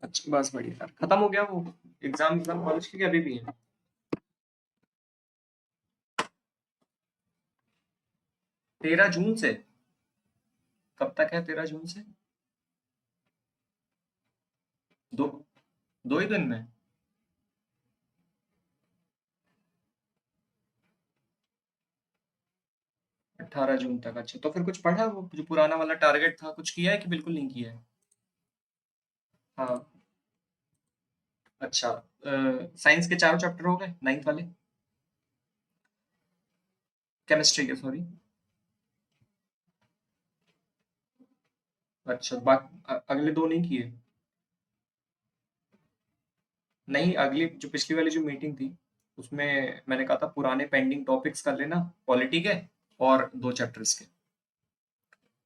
अच्छा, बस बढ़िया यार। खत्म हो गया वो एग्जाम कॉलेज के, अभी भी है? 13 जून से? कब तक है 13 जून से? दो 2 ही दिन में? 18 जून तक? अच्छा, तो फिर कुछ पढ़ा वो जो पुराना वाला टारगेट था, कुछ किया है कि बिल्कुल नहीं किया है? हाँ। अच्छा, साइंस के चारों चैप्टर हो गए, 9th वाले? केमिस्ट्री के, सॉरी। अच्छा, अगले दो नहीं किए? नहीं, अगली जो पिछली वाली जो मीटिंग थी, उसमें मैंने कहा था पुराने पेंडिंग टॉपिक्स कर लेना, पॉलिटी के और 2 चैप्टर्स के।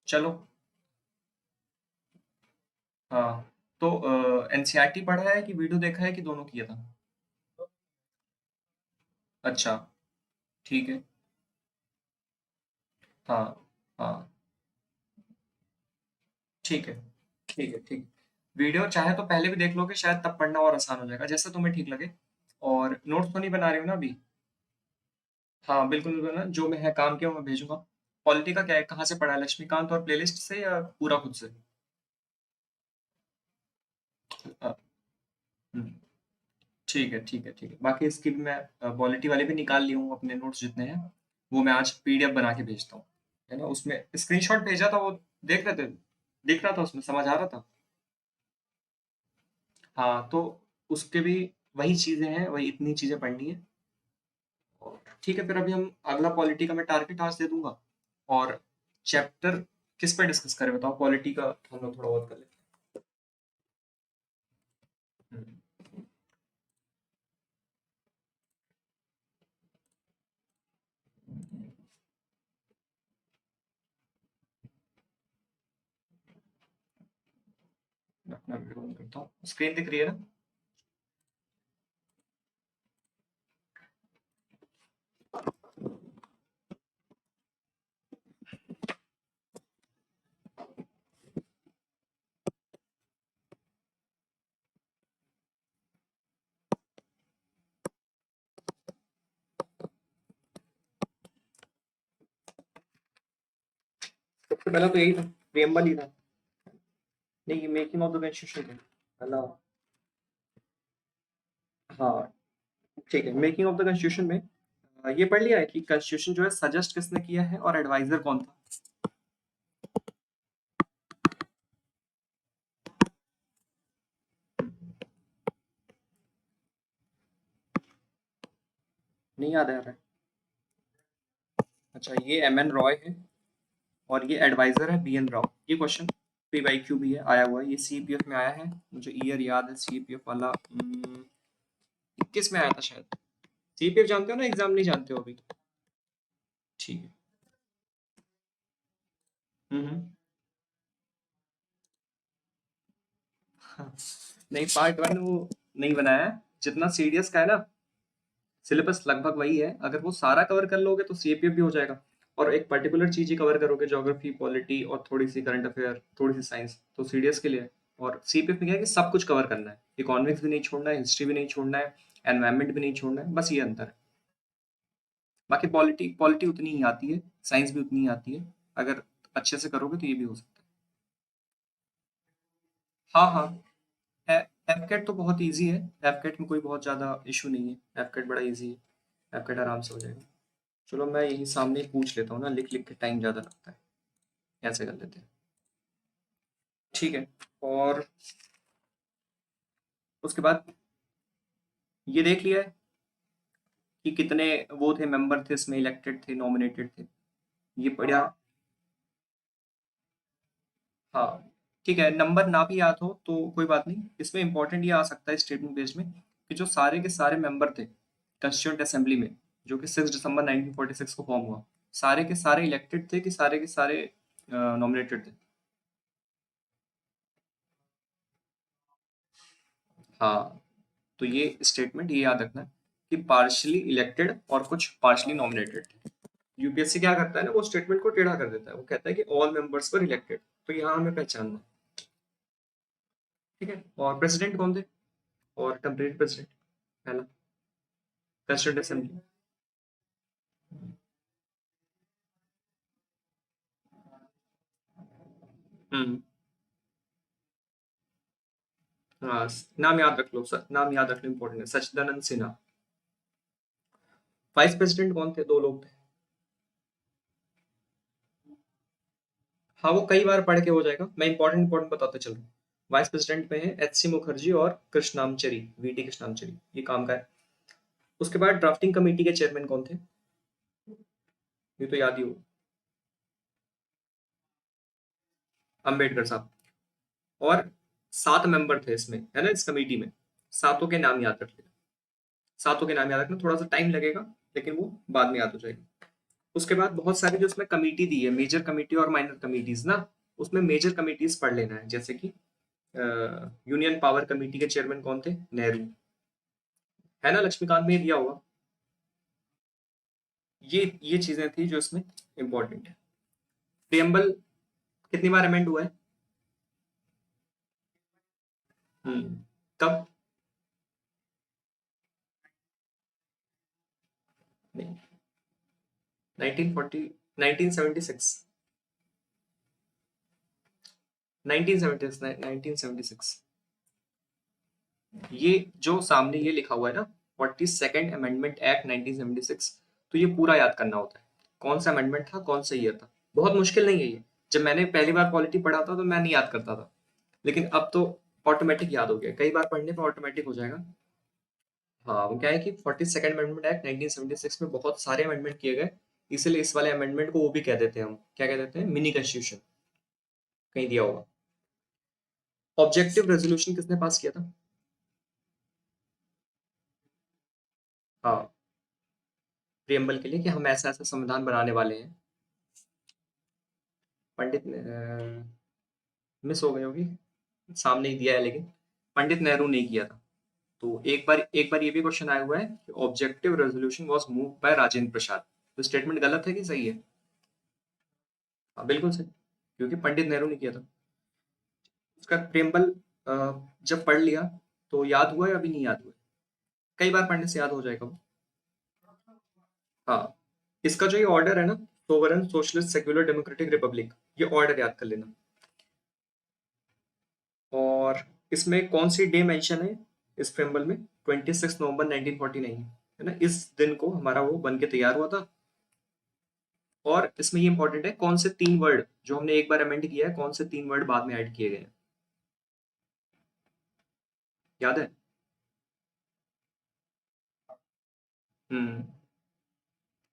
चलो। हाँ, तो एनसीईआरटी पढ़ा है कि वीडियो देखा है कि दोनों किया था? अच्छा, ठीक है। हाँ, हाँ, ठीक है, ठीक है, ठीक। वीडियो चाहे तो पहले भी देख लोगे, शायद तब पढ़ना और आसान हो जाएगा, जैसे तुम्हें ठीक लगे। और नोट्स तो नहीं बना रही हो ना अभी? हाँ, बिल्कुल बिल्कुल ना, जो मैं है काम किया वो मैं भेजूंगा। पॉलिटी का क्या है, कहाँ से पढ़ा है, लक्ष्मीकांत और प्लेलिस्ट से या पूरा खुद से? अ, हम्म, ठीक है, ठीक है, ठीक है। बाकी इसकी भी मैं पॉलिटी वाले भी निकाल ली हूँ, अपने नोट्स जितने हैं वो मैं आज पीडीएफ बना के भेजता हूँ। है ना, उसमें स्क्रीनशॉट भेजा था वो, देख रहे थे? दिख रहा था उसमें, समझ आ रहा था? हाँ, तो उसके भी वही चीजें हैं, वही इतनी चीजें पढ़नी है। और ठीक है, फिर अभी हम अगला पॉलिटी का मैं टारगेट आज दे दूंगा। और चैप्टर किस पे डिस्कस करें बताओ, पॉलिटी का हम लोग थोड़ा बहुत कर लेते हैं। मैं अपना वीडियो बंद करता हूँ, स्क्रीन दिख रही है ना? सबसे पहला तो यही था, प्रेमबल ही था। नहीं, ये मेकिंग ऑफ द कॉन्स्टिट्यूशन है पहला। हाँ, ठीक है। मेकिंग ऑफ द कॉन्स्टिट्यूशन में ये पढ़ लिया है कि कॉन्स्टिट्यूशन जो है सजेस्ट किसने किया है और एडवाइजर कौन था? नहीं याद आ रहा है? अच्छा, ये एम एन रॉय है और ये एडवाइजर है बी एन राव। ये क्वेश्चन पी वाई क्यू भी है, आया हुआ है, ये सीपीएफ में आया है। मुझे ईयर याद है सीपीएफ वाला, 21 में आया था शायद। सीपीएफ जानते हो ना, एग्जाम नहीं जानते हो अभी? ठीक है। हम्म। हाँ, नहीं, पार्ट वन वो नहीं बनाया है, जितना सीडीएस का है ना सिलेबस लगभग वही है। अगर वो सारा कवर कर लोगे तो सीपीएफ भी हो जाएगा। और एक पर्टिकुलर चीज ही कवर करोगे, ज्योग्राफी, पॉलिटी और थोड़ी सी करंट अफेयर, थोड़ी सी साइंस, तो सीडीएस के लिए है। और सीपीएफ में क्या है कि सब कुछ कवर करना है, इकोनॉमिक्स भी नहीं छोड़ना है, हिस्ट्री भी नहीं छोड़ना है, एनवायरमेंट भी नहीं छोड़ना है, बस ये अंतर है। बाकी पॉलिटी पॉलिटी उतनी ही आती है, साइंस भी उतनी ही आती है। अगर अच्छे से करोगे तो ये भी हो सकता है। हाँ, हाँ। एफकेट तो बहुत इजी है। एफकेट में कोई बहुत ज्यादा इशू नहीं है, एफकेट बड़ा इजी है। एफकेट आराम से हो जाएगा। चलो, मैं यही सामने ही पूछ लेता हूँ ना, लिख लिख के टाइम ज्यादा लगता है। ऐसे कर लेते हैं। ठीक है। और उसके बाद ये देख लिया है कि कितने वो थे, मेंबर थे इसमें, इलेक्टेड थे, नॉमिनेटेड थे? ये बढ़िया। हाँ, ठीक है। नंबर ना भी याद हो तो कोई बात नहीं, इसमें इंपॉर्टेंट ये आ सकता है स्टेटमेंट बेस्ड में कि जो सारे के सारे मेंबर थे कंस्टिट्यूंट असेंबली में, जो कि 6 दिसंबर 1946 को फॉर्म हुआ, सारे के सारे इलेक्टेड थे कि सारे के सारे नॉमिनेटेड थे? हाँ, तो ये स्टेटमेंट ये याद रखना कि पार्शली इलेक्टेड और कुछ पार्शली नॉमिनेटेड थे। यूपीएससी क्या करता है ना, वो स्टेटमेंट को टेढ़ा कर देता है, वो कहता है कि ऑल मेंबर्स वर इलेक्टेड, तो यहाँ हमें पहचानना है। ठीक है। और प्रेसिडेंट कौन थे, और टेम्परेरी प्रेसिडेंट पहला कंस्टिट्यूंट असेंबली। हम्म। हाँ, नाम याद रख लो सर, नाम याद रखना इंपॉर्टेंट है, सच्चिदानंद सिन्हा। वाइस प्रेसिडेंट कौन थे, दो लोग थे। हाँ वो कई बार पढ़ के हो जाएगा, मैं इंपॉर्टेंट इंपॉर्टेंट बताते चल रहा हूँ। वाइस प्रेसिडेंट में है एच सी मुखर्जी और कृष्णामचरी, वी टी कृष्णामचरी, ये काम का है। उसके बाद ड्राफ्टिंग कमेटी के चेयरमैन कौन थे, ये तो याद ही हो, अम्बेडकर साहब। और 7 मेंबर थे इसमें, है ना, इस कमेटी में। सातों के नाम याद रख लेना, सातों के नाम याद रखना, थोड़ा सा टाइम लगेगा लेकिन वो बाद में याद हो जाएगा। उसके बाद बहुत सारी जो उसमें कमेटी दी है, मेजर कमेटी और माइनर कमेटीज ना, उसमें मेजर कमेटीज पढ़ लेना है, जैसे कि यूनियन पावर कमेटी के चेयरमैन कौन थे, नेहरू, है ना, लक्ष्मीकांत में दिया होगा। ये चीजें थी जो इसमें इंपॉर्टेंट है। प्रियम्बल कितनी बार अमेंड हुआ है। कब। नहीं, 1940, 1976, 1976, 1976। ये जो सामने ये लिखा हुआ है ना, 42nd अमेंडमेंट एक्ट 1976, तो ये पूरा याद करना होता है, कौन सा अमेंडमेंट था, कौन सा ईयर था। बहुत मुश्किल नहीं है ये, जब मैंने पहली बार पॉलिटी पढ़ा था तो मैं नहीं याद करता था, लेकिन अब तो ऑटोमेटिक याद हो गया, कई बार पढ़ने पर ऑटोमेटिक हो जाएगा। हाँ वो क्या है कि 42nd अमेंडमेंट एक्ट 1976 में बहुत सारे अमेंडमेंट किए गए, इसलिए इस वाले अमेंडमेंट को वो भी कह देते हैं, हम क्या कह देते हैं, मिनी कॉन्स्टिट्यूशन, कहीं दिया होगा। ऑब्जेक्टिव रेजोल्यूशन किसने पास किया था। हाँ, प्रियम्बल के लिए कि हम ऐसा ऐसा संविधान बनाने वाले हैं। पंडित ने मिस हो गई होगी, सामने ही दिया है लेकिन पंडित नेहरू ने किया था। तो एक बार ये भी क्वेश्चन आया हुआ है कि objective resolution was move by Rajendra Prasad, तो स्टेटमेंट गलत है कि सही है। हाँ बिल्कुल सही, क्योंकि पंडित नेहरू ने किया था। उसका प्रेमबल जब पढ़ लिया तो याद हुआ या अभी नहीं याद हुआ, कई बार पढ़ने से याद हो जाएगा वो। हाँ, इसका जो ये ऑर्डर है ना, sovereign socialist secular democratic Republic, ये ऑर्डर याद कर लेना। और इसमें कौन सी डे मेंशन है इस प्रेम्बल में, 26 नवंबर 1949, है ना, इस दिन को हमारा वो बन के तैयार हुआ था। और इसमें ये इंपॉर्टेंट है, कौन से 3 वर्ड जो हमने एक बार अमेंड किया है, कौन से 3 वर्ड बाद में ऐड किए गए हैं, याद है। हम्म।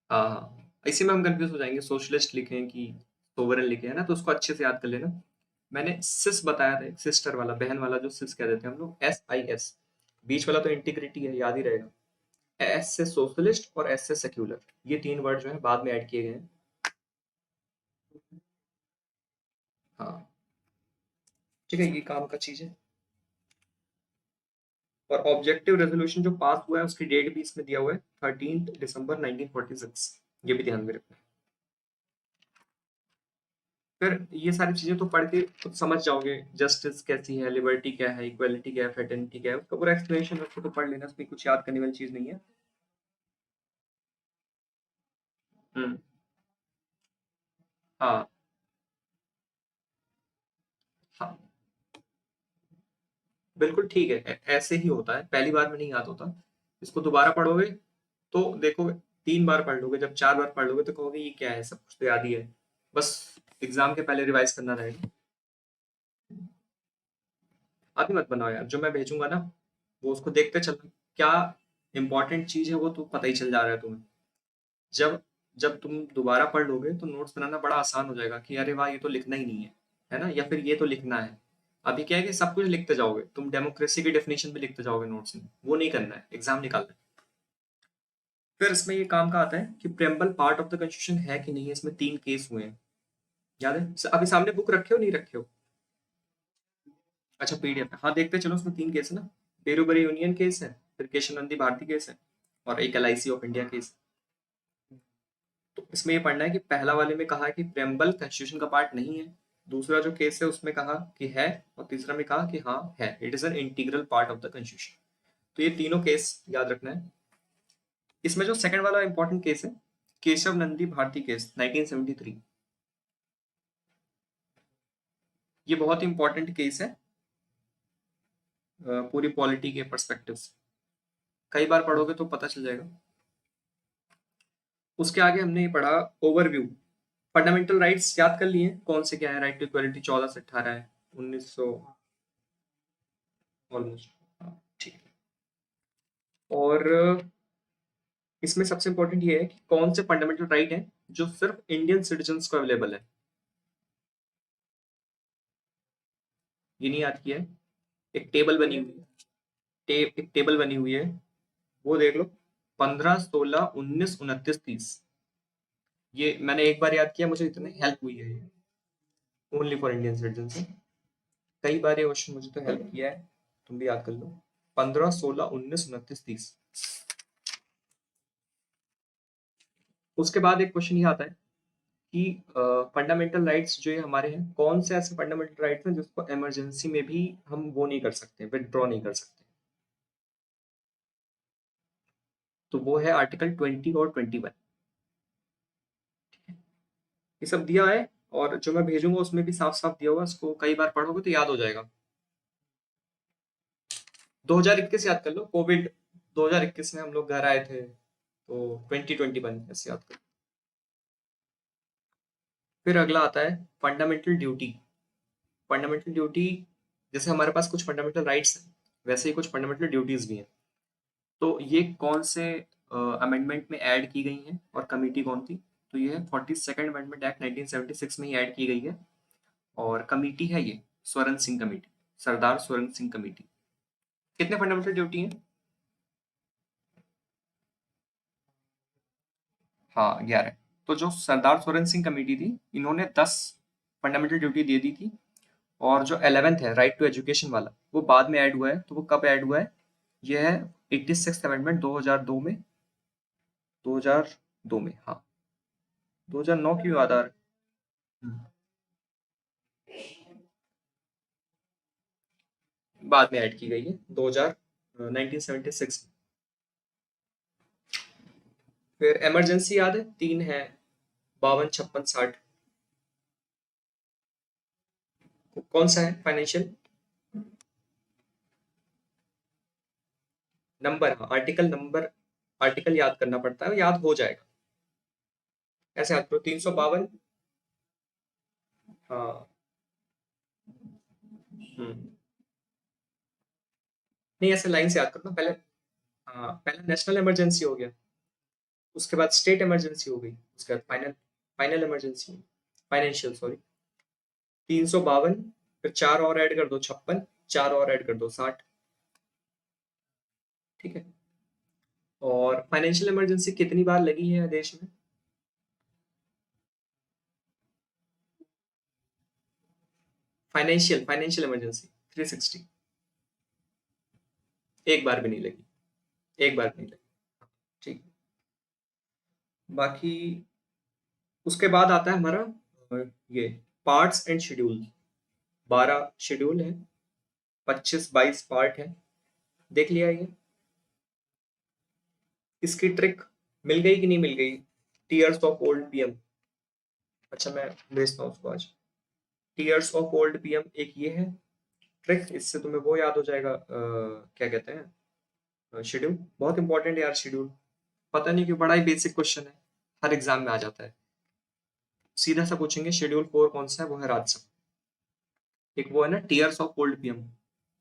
हाँ हाँ, इसी में हम कंफ्यूज हो जाएंगे, सोशलिस्ट लिखें कि सोवरन लिखे, है ना, तो उसको अच्छे से याद कर लेना। मैंने सिस बताया था, सिस्टर वाला, बहन वाला जो सिस कह देते हैं हम लोग, SIS, बीच वाला तो इंटीग्रिटी है, याद ही रहेगा। एस से सोशलिस्ट और एस से सेक्युलर, ये 3 वर्ड जो है बाद में ऐड किए गए हैं। हाँ ठीक है, ये काम का चीज है। और ऑब्जेक्टिव रेजोल्यूशन जो पास हुआ है उसकी डेट भी इसमें दिया हुआ है, 13 दिसंबर 1946, ये भी ध्यान में रखना है। फिर ये सारी चीजें तो पढ़ के खुद समझ जाओगे, जस्टिस कैसी है, लिबर्टी क्या है, इक्वालिटी क्या है, फ्रेटर्निटी क्या है, उसका पूरा एक्सप्लेनेशन रखो तो पढ़ लेना, उसमें कुछ याद करने वाली चीज नहीं है। हम्म। हाँ हाँ बिल्कुल ठीक है, ऐसे ही होता है, पहली बार में नहीं याद होता, इसको दोबारा पढ़ोगे तो देखोगे, 3 बार पढ़ लोगे, जब 4 बार पढ़ लोगे तो कहोगे ये क्या है, सब कुछ तो याद ही है, बस एग्जाम के पहले रिवाइज करना रहेगा। अभी मत बनाओ यार, जो मैं भेजूंगा ना वो उसको देखते चलना, क्या इंपॉर्टेंट चीज है वो तो पता ही चल जा रहा है तुम्हें। जब जब तुम दोबारा पढ़ लोगे तो नोट्स बनाना बड़ा आसान हो जाएगा कि अरे वाह ये तो लिखना ही नहीं है ना, या फिर ये तो लिखना है। अभी क्या है कि सब कुछ लिखते जाओगे, तुम डेमोक्रेसी की डेफिनेशन भी लिखते जाओगे नोट्स में, वो नहीं करना है, एग्जाम निकालना है। फिर इसमें ये काम का आता है कि preamble part of the constitution है कि नहीं है, इसमें 3 केस हुए हैं, याद है, अभी सामने बुक रखे हो नहीं रखे हो। अच्छा PDF है, हाँ देखते चलो, उसमें 3 केस है ना, बेरोबरी यूनियन केस है, फिर केशव नंदी भारती केस है, और एक LIC ऑफ इंडिया केस। तो इसमें ये पढ़ना है कि पहला वाले में कहा है कि प्रेम्बल कॉन्स्टिट्यूशन का पार्ट नहीं है, दूसरा जो केस है उसमें कहा कि है, और तीसरा में कहा कि हाँ है, it is an integral part of the constitution. तो ये तीनों केस याद रखना है। इसमें जो सेकंड वाला इंपॉर्टेंट केस है, केशव नंदी भारती केस 1973, ये बहुत ही इंपॉर्टेंट केस है पूरी पॉलिटी के पर्सपेक्टिव से, कई बार पढ़ोगे तो पता चल जाएगा। उसके आगे हमने ये पढ़ा ओवरव्यू। फंडामेंटल राइट्स याद कर लिए, कौन से क्या है, राइट टू इक्वालिटी 14 से 18 है, 1900 ऑलमोस्ट, ठीक है। और इसमें सबसे इंपॉर्टेंट ये है कि कौन से फंडामेंटल राइट है जो सिर्फ इंडियन सिटीजन्स को अवेलेबल है, ये नहीं याद किया है। एक टेबल बनी हुई है, एक टेबल बनी हुई है, वो देख लो, 15, 16, 19, 29, 30। ये मैंने एक बार याद किया, मुझे इतनी हेल्प हुई है, ये ओनली फॉर इंडियन सिटीजन है। कई बार ये क्वेश्चन मुझे तो हेल्प किया है, तुम भी याद कर लो। 15, 16, 19, 29, 30। उसके बाद एक क्वेश्चन ये आता है कि फंडामेंटल राइट्स जो ये हमारे हैं, कौन से ऐसे फंडामेंटल राइट्स हैं जिसको इमरजेंसी में भी हम वो नहीं कर सकते, विदड्रॉ नहीं कर सकते। तो वो है आर्टिकल 20 और 21। ये सब दिया है, और जो मैं भेजूंगा उसमें भी साफ साफ दिया होगा, इसको कई बार पढ़ोगे तो याद हो जाएगा। 2021 याद कर लो, कोविड 2021 में हम लोग घर आए थे, तो 2021 ऐसे याद कर। फिर अगला आता है फंडामेंटल ड्यूटी। फंडामेंटल ड्यूटी, जैसे हमारे पास कुछ फंडामेंटल राइट्स हैं, वैसे ही कुछ फंडामेंटल ड्यूटीज भी हैं। तो ये कौन से अमेंडमेंट में ऐड की गई हैं और कमेटी कौन थी? तो ये है 42nd अमेंडमेंट एक्ट 1976 में ही ऐड की गई है, और कमेटी है ये स्वर्ण सिंह कमेटी, सरदार स्वर्ण सिंह कमेटी। कितने फंडामेंटल ड्यूटी हैं? हाँ, 11। तो जो सरदार स्वर्ण सिंह कमेटी थी, इन्होंने 10 फंडामेंटल ड्यूटी दे दी थी, और जो 11th है राइट टू एजुकेशन वाला, वो बाद में ऐड हुआ है। तो वो कब ऐड हुआ है? ये है 86th अमेंडमेंट 2002 में, 2002 में, हाँ। 2009 क्यों याद आ रहा है? बाद में ऐड की गई है 2000 1976 में। फिर इमरजेंसी याद है, 3 है, 52, 56, 60। कौन सा है फाइनेंशियल नंबर? हाँ, आर्टिकल नंबर, आर्टिकल याद करना पड़ता है, याद हो जाएगा। ऐसे याद करो, 352। हाँ। हम्म। नहीं, ऐसे लाइन से याद करो ना पहले। हाँ, पहले नेशनल इमरजेंसी हो गया, उसके बाद स्टेट इमरजेंसी हो गई, उसके बाद final, final emergency, financial sorry. 352, फिर 4 और ऐड कर दो 56, 4 और ऐड कर दो 60। ठीक है। और फाइनेंशियल इमरजेंसी कितनी बार लगी है देश में? फाइनेंशियल फाइनेंशियल इमरजेंसी 360, एक बार भी नहीं लगी, एक बार भी नहीं लगी। ठीक। बाकी उसके बाद आता है हमारा ये पार्ट्स एंड शेड्यूल। 12 शेड्यूल है, 25-22 पार्ट है। देख लिया ये? इसकी ट्रिक मिल गई कि नहीं मिल गई? Tears of old PM. अच्छा, मैं भेजता हूँ उसको आज। टीयर्स ऑफ ओल्ड पीएम एक ये है ट्रिक, इससे तुम्हें वो याद हो जाएगा, क्या कहते हैं, शेड्यूल। बहुत इंपॉर्टेंट है यार शेड्यूल, पता नहीं क्यों, बड़ा ही बेसिक क्वेश्चन है, हर एग्जाम में आ जाता है। सीधा सा पूछेंगे शेड्यूल 4 कौन सा है, वो है राज्यसभा। एक वो है ना टीयर्स ऑफ ओल्ड पीएम,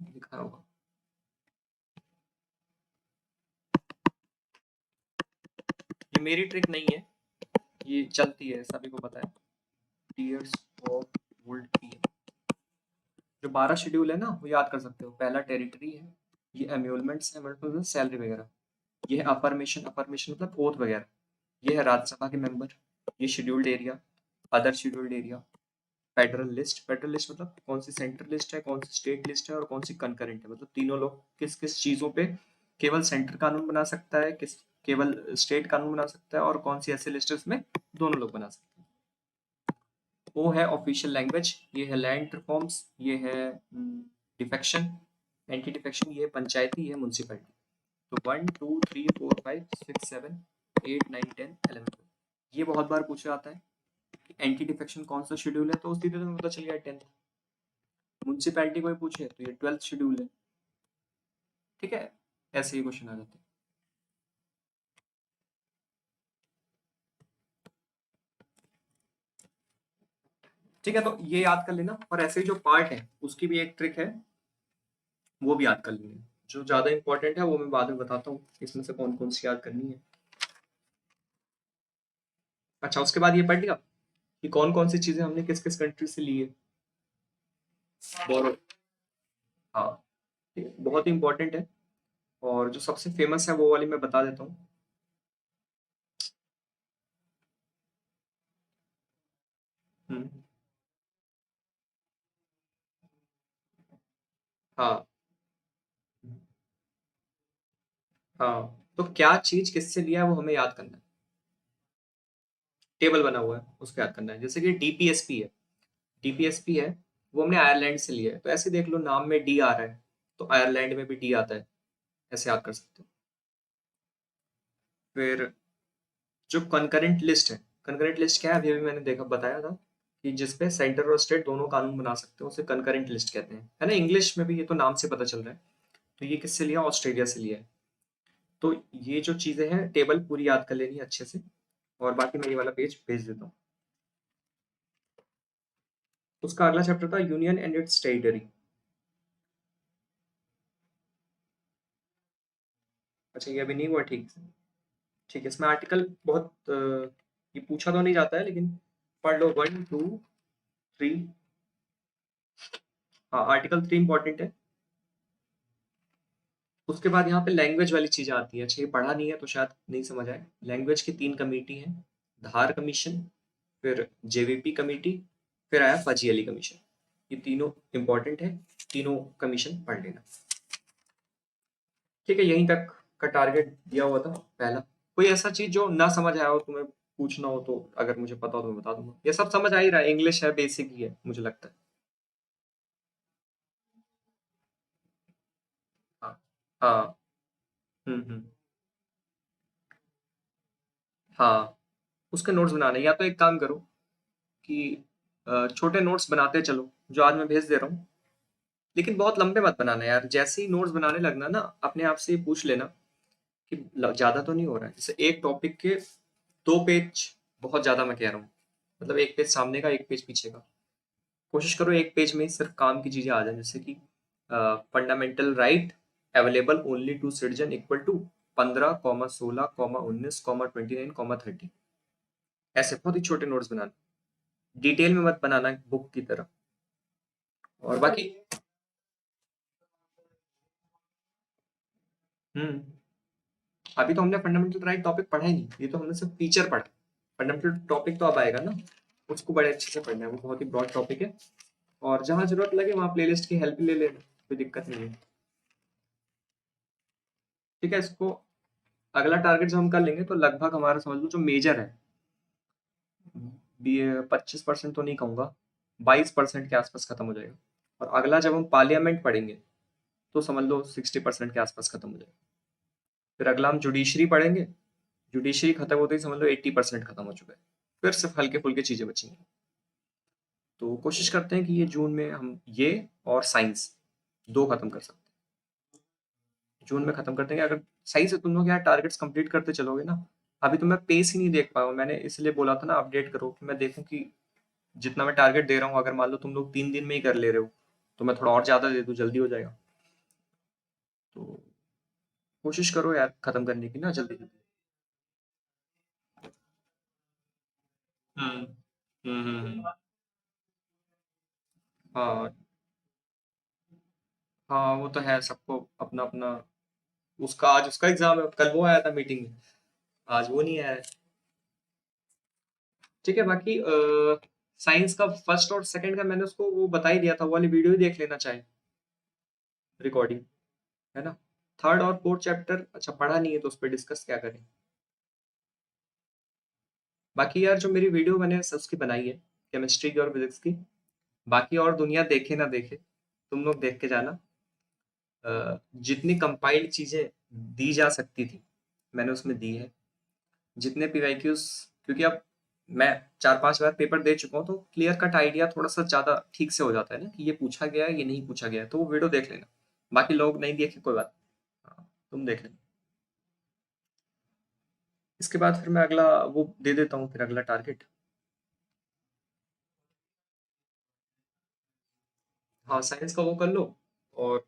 लिखा होगा। ये मेरी ट्रिक नहीं है, ये चलती है, सभी को पता है। टीयर्स ऑफ ओल्ड पीएम, जो 12 शेड्यूल है ना, वो याद कर सकते हो। पहला टेरिटरी है, ये एम्यूलमेंट्स है, मतलब सैलरी वगैरह। ये है अफर्मेशन, अफर्मेशन मतलब ओथ वगैरह। ये है राज्यसभा के मेंबर। ये scheduled area, other scheduled area, federal list. Federal list मतलब कौन सी सेंट्रल लिस्ट है, कौन सी स्टेट लिस्ट है, और कौन सी कंकरेंट है, मतलब तीनों लोग किस किस चीजों पे केवल सेंटर कानून बना सकता है, किस केवल स्टेट कानून बना सकता है, और कौन सी ऐसी लिस्ट है उसमें दोनों लोग बना सकते हैं। ओ है ऑफिशियल लैंग्वेज, ये है लैंड रिफॉर्म्स, ये है डिफेक्शन, एंटी डिफेक्शन, ये है पंचायती, ये है म्यूनसिपैलिटी। तो 1 2 3 4 5 6 7 8 9 10 11 ये बहुत बार पूछा जाता है कि एंटी डिफेक्शन कौन सा शेड्यूल है, तो उस सीधे में पता चल गया 10th। म्यूनसिपैलिटी कोई पूछे तो ये 12th शेड्यूल है। ठीक है, ऐसे ही क्वेश्चन आ जाते हैं। ठीक है, तो ये याद कर लेना, और ऐसे ही जो पार्ट है उसकी भी एक ट्रिक है, वो भी याद कर लेना। जो ज्यादा इंपॉर्टेंट है वो मैं बाद में बताता हूँ, इसमें से कौन कौन सी याद करनी है। अच्छा, उसके बाद ये पढ़ लिया कि कौन कौन सी चीजें हमने किस किस कंट्री से ली है, बोरो। हाँ, ठीक है, बहुत ही इंपॉर्टेंट है। और जो सबसे फेमस है वो वाली मैं बता देता हूँ। हम्म, हाँ हाँ, तो क्या चीज किससे लिया है वो हमें याद करना है। टेबल बना हुआ है, उसको याद करना है। जैसे कि डीपीएसपी है, डीपीएसपी है, वो हमने आयरलैंड से लिया है, तो ऐसे देख लो नाम में डी आ रहा है, तो आयरलैंड में भी डी आता है, ऐसे याद कर सकते हो। फिर जो कंकरेंट लिस्ट है, कंकरेंट लिस्ट क्या है, अभी अभी मैंने देखा बताया था कि जिसपे सेंटर और स्टेट दोनों कानून बना सकते हो, उसे कंकरेंट लिस्ट कहते हैं, है ना। इंग्लिश में भी ये तो नाम से पता चल रहा है। तो ये किससे लिया, ऑस्ट्रेलिया से लिया है। तो ये जो चीजें हैं टेबल पूरी याद कर लेनी है अच्छे से, और बाकी मैं ये वाला पेज भेज देता हूँ। उसका अगला चैप्टर था यूनियन एंड इट्स टेरिटरी। अच्छा, ये अभी नहीं हुआ ठीक से। ठीक है, इसमें आर्टिकल बहुत ये पूछा तो नहीं जाता है, लेकिन पढ़ लो 1 2 3। हाँ, आर्टिकल 3 इंपॉर्टेंट है। उसके बाद यहाँ पे लैंग्वेज वाली चीजें आती है। अच्छा, ये पढ़ा नहीं है तो शायद नहीं समझ आए। लैंग्वेज की 3 कमेटी हैं, धार कमीशन, फिर जेवीपी कमेटी, फिर आया फजी अली कमीशन। ये तीनों इंपॉर्टेंट है, तीनों कमीशन पढ़ लेना। ठीक है, यहीं तक का टारगेट दिया हुआ था पहला। कोई ऐसा चीज जो ना समझ आया हो, तुम्हें पूछना हो तो अगर मुझे पता हो तो मैं बता दूंगा। ये सब समझ आ ही रहा है, इंग्लिश है, बेसिक ही है मुझे लगता है। हाँ हाँ। हम्म। हाँ, उसके नोट्स बनाने, या तो एक काम करो कि छोटे नोट्स बनाते चलो, जो आज मैं भेज दे रहा हूँ। लेकिन बहुत लंबे मत बनाना यार, जैसे ही नोट्स बनाने लगना ना, अपने आप से ही पूछ लेना कि ज्यादा तो नहीं हो रहा है। जैसे एक टॉपिक के 2 पेज बहुत ज्यादा मैं कह रहा हूँ, मतलब एक पेज सामने का, एक पेज पीछे का। कोशिश करो एक पेज में सिर्फ काम की चीजें आ जाए, जैसे कि fundamental right available only to citizen equal to 15, 16, 19, 29, 30। ऐसे बहुत ही छोटे नोट्स बनाना, डिटेल में मत बनाना बुक की तरह। और बाकी हम्म, अभी तो हमने फंडामेंटल राइट टॉपिक पढ़ा ही नहीं, ये तो हमने सिर्फ फीचर पढ़ा। फंडामेंटल टॉपिक तो अब आएगा ना, उसको बड़े अच्छे से पढ़ना है, वो बहुत ही ब्रॉड टॉपिक है। और जहां जरूरत लगे वहां प्लेलिस्ट की हेल्प ले लेना, कोई दिक्कत नहीं है। ठीक है, इसको अगला टारगेट जब हम कर लेंगे तो लगभग हमारा समझ लो जो मेजर है, 25% तो नहीं कहूंगा, 22% के आसपास खत्म हो जाएगा। और अगला जब हम पार्लियामेंट पढ़ेंगे तो समझ लो 60% के आसपास खत्म हो जाएगा। फिर अगला हम जुडिशरी पढ़ेंगे, जुडिशरी खत्म होते ही समझ लो 80% खत्म हो चुका है। फिर सिर्फ हल्के फुल्के चीजें बचेंगी। तो कोशिश करते हैं कि ये जून में हम ये और साइंस दो खत्म कर सकते हैं, जून में खत्म कर देंगे। अगर सही से तुम लोग यार टारगेट्स कंप्लीट करते चलोगे ना। अभी तो मैं पेस ही नहीं देख पाया हूँ, मैंने इसलिए बोला था ना अपडेट करो, कि मैं देखूं कि जितना मैं टारगेट दे रहा हूँ, अगर मान लो तुम लोग 3 दिन में ही कर ले रहे हो, तो मैं थोड़ा और ज्यादा दे दूं, जल्दी हो जाएगा। तो कोशिश करो यार खत्म करने की ना, जल्दी जल्दी। हम्म हाँ हाँ, वो तो है, सबको अपना अपना। उसका आज उसका एग्जाम है, कल वो आया था मीटिंग में, आज वो नहीं आया है। ठीक है, बाकी साइंस का फर्स्ट और सेकंड का मैंने उसको वो बता ही दिया था, वो वाली वीडियो ही देख लेना चाहे, रिकॉर्डिंग, है ना। थर्ड और फोर्थ चैप्टर अच्छा पढ़ा नहीं है, तो उस पर डिस्कस क्या करें। बाकी यार जो मेरी वीडियो मैंने उसकी बनाई है, केमिस्ट्री की और फिजिक्स की। बाकी और दुनिया देखे ना देखे, तुम लोग देख के जाना। जितनी कंपाइल्ड चीजें दी जा सकती थी मैंने उसमें दी है। जितने पीवाईक्यूज, क्योंकि अब मैं 4-5 बार पेपर दे चुका हूँ, तो क्लियर कट आइडिया थोड़ा सा ज्यादा ठीक से हो जाता है ना कि ये पूछा गया है ये नहीं पूछा गया है, तो वो वीडियो देख लेना। बाकी लोग नहीं देखे कोई बात नहीं। हाँ, तुम देख लेना। इसके बाद फिर मैं अगला वो दे देता हूँ, फिर अगला टारगेट। हाँ, साइंस का वो कर लो, और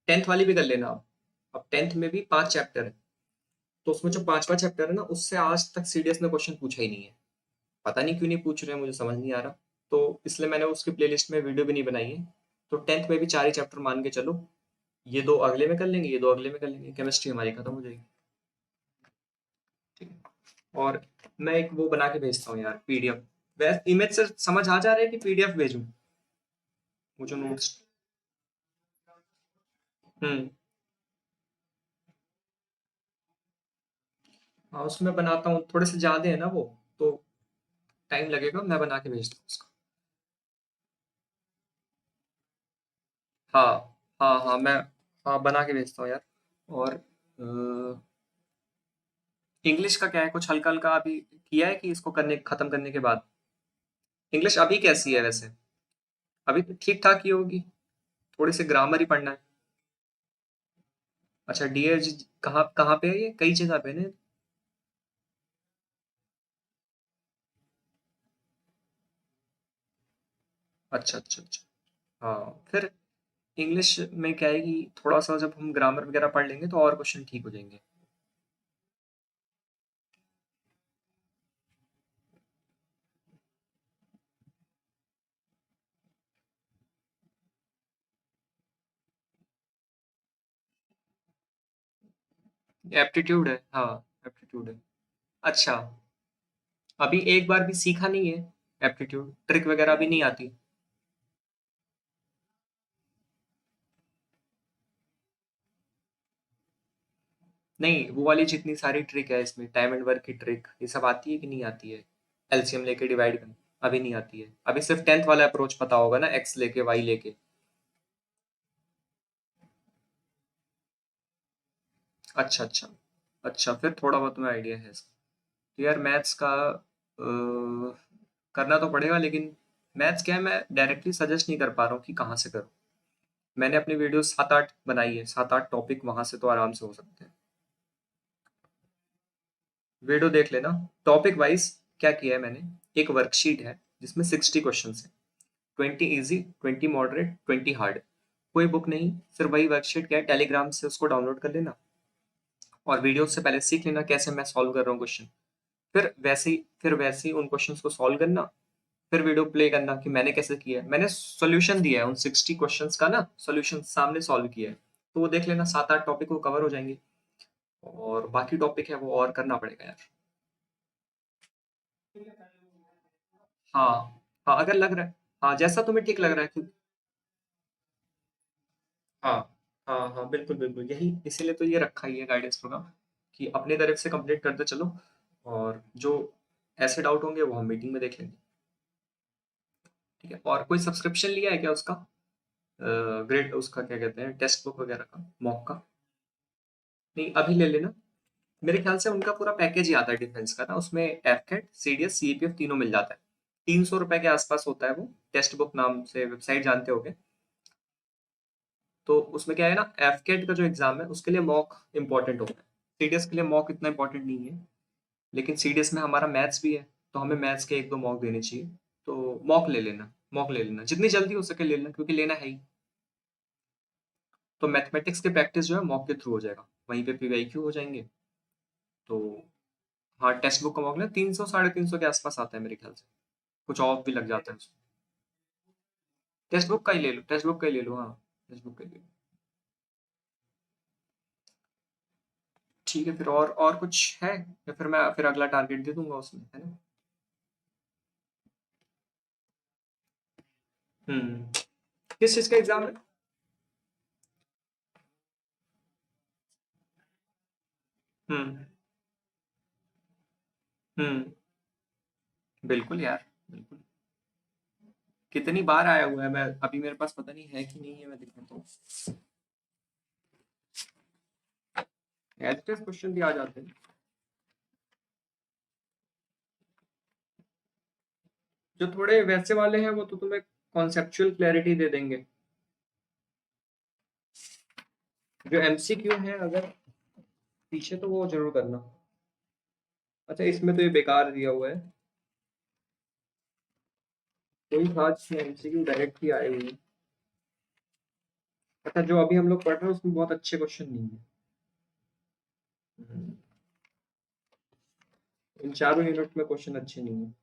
10th वाली भी कर लेना। अब 10th में भी 5 चैप्टर है, तो उसमें जो पांचवा चैप्टर है ना, उससे आज तक सीडीएस ने क्वेश्चन पूछा ही नहीं है। पता नहीं क्यों नहीं पूछ रहे हैं, मुझे समझ नहीं आ रहा। तो इसलिए मैंने उसकी प्लेलिस्ट में वीडियो भी नहीं बनाई है। तो 10th में भी 4 ही चैप्टर मान के चलो। ये 2 अगले में कर लेंगे, ये 2 अगले में कर लेंगे, केमिस्ट्री हमारी खत्म हो जाएगी। ठीक है। और मैं एक वो बना के भेजता हूँ यार, पीडीएफ। वैसे इमेज से समझ आ जा रहा है कि पीडीएफ भेजूं, वो जो नोट्स। हम्म। हाँ, उसमें बनाता हूँ, थोड़े से ज्यादा है ना वो, तो टाइम लगेगा, मैं बना के भेजता हूँ उसका। हाँ हाँ हाँ, मैं हाँ बना के भेजता हूँ यार। और इंग्लिश का क्या है, कुछ हल्का हल्का अभी किया है कि इसको करने खत्म करने के बाद? इंग्लिश अभी कैसी है वैसे? अभी तो ठीक ठाक ही होगी, थोड़ी सी ग्रामर ही पढ़ना है। अच्छा, डीएच कहाँ कहाँ पे है? ये कई जगह पे है ना? अच्छा अच्छा अच्छा। हाँ, फिर इंग्लिश में क्या है कि थोड़ा सा जब हम ग्रामर वगैरह पढ़ लेंगे तो और क्वेश्चन ठीक हो जाएंगे। एप्टीट्यूड है, हाँ। एप्टीट्यूड है। अच्छा, अभी एक बार भी सीखा नहीं है? एप्टीट्यूड ट्रिक वगैरह भी नहीं आती? नहीं, वो वाली जितनी सारी ट्रिक है इसमें, टाइम एंड वर्क की ट्रिक, ये सब आती है कि नहीं आती है? एलसीएम लेके डिवाइड करना अभी नहीं आती है? अभी सिर्फ 10th वाला अप्रोच पता होगा ना, एक्स लेके वाई लेके। अच्छा अच्छा। अच्छा, फिर थोड़ा बहुत तुम्हें आइडिया है इसका। तो यार मैथ्स का करना तो पड़ेगा, लेकिन मैथ्स क्या है, मैं डायरेक्टली सजेस्ट नहीं कर पा रहा हूँ कि कहाँ से करूँ। मैंने अपनी वीडियो 7-8 बनाई है, 7-8 टॉपिक, वहां से तो आराम से हो सकते हैं। वीडियो देख लेना। टॉपिक वाइज क्या किया है मैंने, एक वर्कशीट है जिसमें 60 क्वेश्चन है। 20 इजी, 20 मॉडरेट, 20 हार्ड। कोई बुक नहीं, सिर्फ वही वर्कशीट क्या है, टेलीग्राम से उसको डाउनलोड कर लेना, और वीडियो से पहले सीख लेना कैसे मैं सॉल्व कर रहा हूँ क्वेश्चन। फिर वैसे ही उन क्वेश्चंस को सॉल्व करना। फिर वीडियो प्ले करना कि मैंने कैसे किया है, मैंने सॉल्यूशन दिया है उन 60 क्वेश्चंस का ना, सॉल्यूशन सामने सॉल्व किया है। तो वो देख लेना, 7-8 टॉपिक वो कवर हो जाएंगे। और बाकी टॉपिक है वो और करना पड़ेगा यार। हाँ हाँ, अगर लग रहा है, हाँ जैसा तुम्हें ठीक लग रहा है कि। हाँ हाँ हाँ, बिल्कुल बिल्कुल, यही इसीलिए तो ये रखा ही है गाइडेंस प्रोग्राम, कि अपने तरफ से कंप्लीट करते चलो। और जो ऐसे डाउट होंगे वो हम मीटिंग में देख लेंगे। ठीक है, और कोई सब्सक्रिप्शन लिया है क्या उसका? ग्रेड उसका क्या कहते हैं, टेक्स्ट बुक वगैरह का, मॉक का? नहीं, अभी ले लेना। मेरे ख्याल से उनका पूरा पैकेज ही आता है डिफेंस का ना, उसमें एफकेट, सीडीएस, सीपीएफ तीनों मिल जाता है। 300 रुपए के आसपास होता है वो। टेक्स्ट बुक नाम से वेबसाइट जानते होगे? तो उसमें क्या है ना, एफकेट का जो एग्जाम है उसके लिए मॉक इंपॉर्टेंट होता है। सीडीएस के लिए मॉक इतना इंपॉर्टेंट नहीं है। लेकिन सीडीएस में हमारा मैथ्स भी है, तो हमें मैथ्स के 1-2 मॉक देने चाहिए। तो मॉक ले लेना, मॉक ले लेना, जितनी जल्दी हो सके ले लेना, क्योंकि लेना है ही। तो मैथमेटिक्स के प्रैक्टिस जो है मॉक के थ्रू हो जाएगा, वहीं पे पीवाईक्यू हो जाएंगे। तो हाँ, टेक्स्ट बुक का मॉक लेना, 300 350 के आसपास आता है मेरे ख्याल से। कुछ ऑफ भी लग जाता है उसमें। टेक्स्ट बुक का ही ले लो, टेक्स्ट बुक का ही ले लो, हाँ। टेक्स्ट बुक का ही ले लो। ठीक है, फिर और कुछ है, या फिर मैं फिर अगला टारगेट दे दूंगा उसमें, है ना? हम्म। किस चीज का एग्जाम है? हम्म हम्म। बिल्कुल यार, बिल्कुल। कितनी बार आया हुआ है, मैं अभी मेरे पास पता नहीं है कि नहीं है, मैं दिखाता हूँ। एज क्वेश्चन भी आ जाते हैं। जो थोड़े वैसे वाले हैं वो तो तुम्हें कॉन्सेप्चुअल क्लैरिटी दे देंगे। जो एमसीक्यू है अगर पीछे, तो वो जरूर करना। अच्छा, इसमें तो ये बेकार दिया हुआ है, कोई खास एमसीक्यू डायरेक्ट ही आए हुए हैं। अच्छा, जो अभी हम लोग पढ़ रहे हैं उसमें बहुत अच्छे क्वेश्चन नहीं है। इन चारों यूनिट में क्वेश्चन अच्छे नहीं है।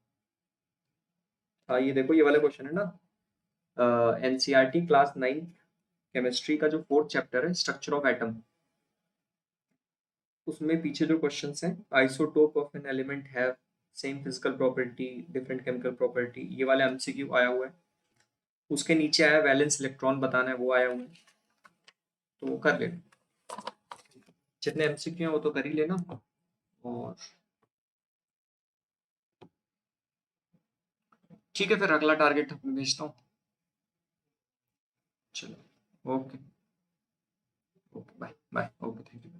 हाँ, ये देखो, ये वाला क्वेश्चन है ना, एनसीईआरटी क्लास 9 केमिस्ट्री का जो 4th चैप्टर है, स्ट्रक्चर ऑफ एटम, उसमें पीछे जो क्वेश्चंस हैं, isotope of an element have same physical property, different chemical property, ये वाला एमसीक्यू आया हुआ है। उसके नीचे आया वैलेंस इलेक्ट्रॉन बताना है, वो आया हुआ है, तो वो कर लेना। जितने एमसीक्यू हैं वो तो कर ही लेना। और ठीक है, फिर अगला टारगेट मैं भेजता हूँ। चलो, okay, okay, bye bye, okay, thank you.